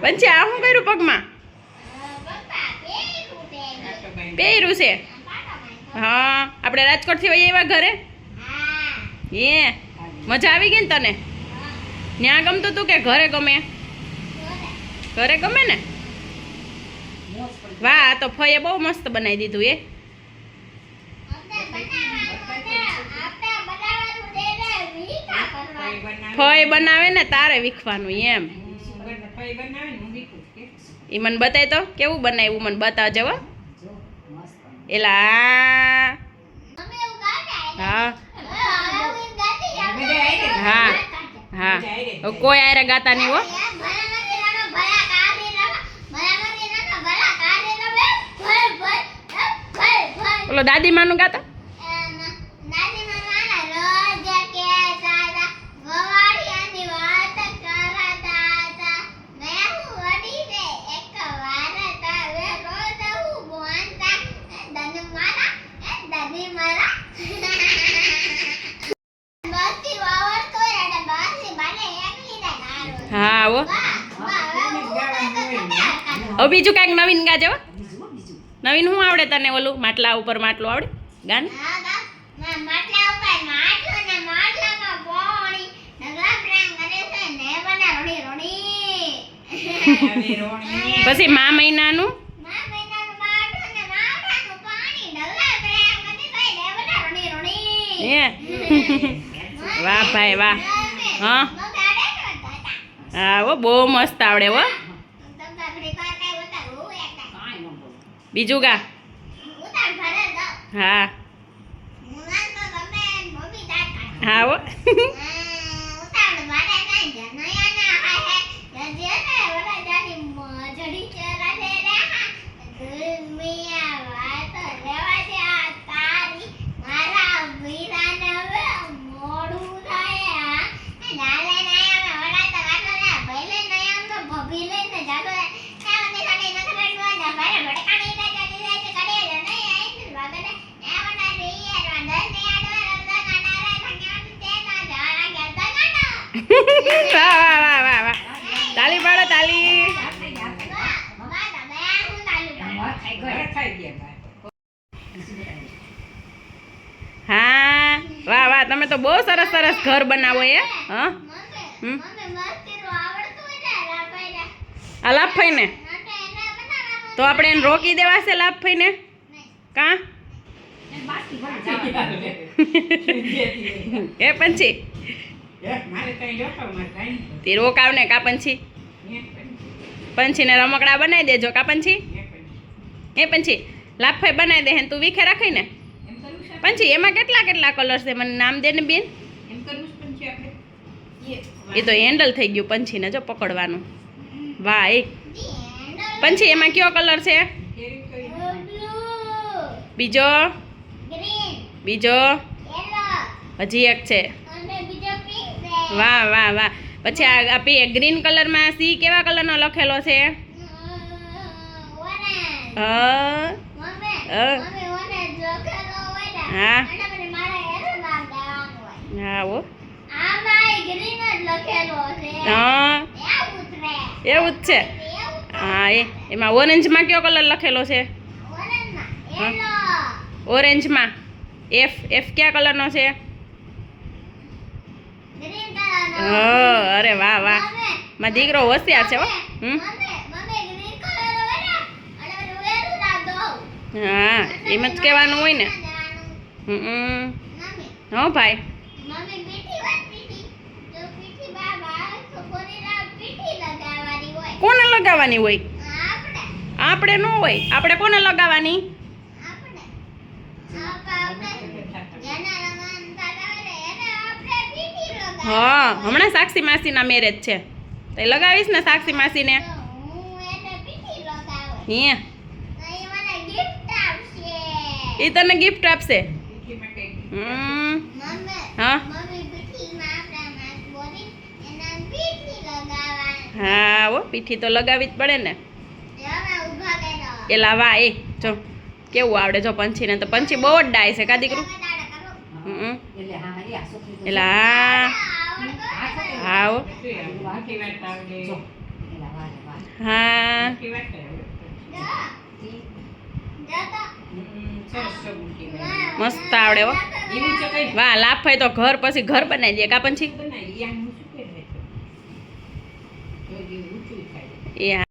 પંચી આ શું કર્યું પગમાં પહેર્યું છે હા આપણે રાજકોટ થી વહી આવ્યા ઘરે એ મજા આવી ગઈ ને તને ત્યાં ગમતું તું કે ઘરે ગમે ઘરે ગમે ને વાહ તો ફઈએ બહુ મસ્ત બનાવી દીધું એ ફઈ બનાવે ને તારે વીખવાનું એમ એ મને બતાય તો કેવું બનાવ્યું મને બતાવજો હો એલા હા હા હા કોઈ આરે ગાતા નહીં હો ઓલો દાદી માનું ગાતા હા ઓ હવે બીજું કાંઈક નવીન ગાજો નવીન શું આવડે તને ઓલું માટલા ઉપર માટલું આવડે ગાન પછી મા મહિનાનું વાહ ભાઈ વાહ હા હા ઓ બહુ મસ્ત આવડે હો બીજું ગા હા હા હો વાહ વાહ વાહ વાહ તાલી પાડો તાલી હા વાહ વાહ તમે તો બહુ સરસ સરસ ઘર બનાવો એ હા આ લાભભાઈ ને તો આપણે એને રોકી દેવાશે લાભભાઈ ને કા એ પંછી તે રોકાવ ને કા પંછી પંછી ને રમકડા બનાવી દેજો કા પંછી એ પંછી લાફાઈ બનાવી દે હે તું વીખે રાખી ને પંછી એમાં કેટલા કેટલા કલર છે મને નામ દે ને બેન એ તો હેન્ડલ થઈ ગયું પંછી ને જો પકડવાનું વાહ એ પંછી એમાં કયો કલર છે બીજો બીજો હજી એક છે વાહ વાહ વાહ પછી આ ગ્રીન કલરમાં સી કેવા કલરનો લખેલો છે હા હા ઓ હા એવું જ છે હા એમાં ઓરેન્જમાં કયો કલર લખેલો છે ઓરેન્જમાં એફ એફ કયા કલરનો છે અરે વાહ વાહ માં દીકરો હોશિયાર છે હો હા એમ જ કહેવાનું હોય ને હા ભાઈ કોને લગાવવાની હોય આપણે ન હોય આપણે કોને લગાવવાની હા હમણાં સાક્ષી માસીના મેરેજ છે તો લગાવીશ ને સાક્ષી માસીને હે એ તને ગિફ્ટ આપશે હા હા ઓ પીઠી તો લગાવી જ પડે ને એ લાવા એ જો કેવું આવડે જો પંછી ને તો પંછી બહુ જ ડાય છે કા દીકરું એટલે હા હા હો. હા મસ્ત આવડે હો. વાહ લાફાઈ તો ઘર પછી ઘર બનાવી દે કા પછી એ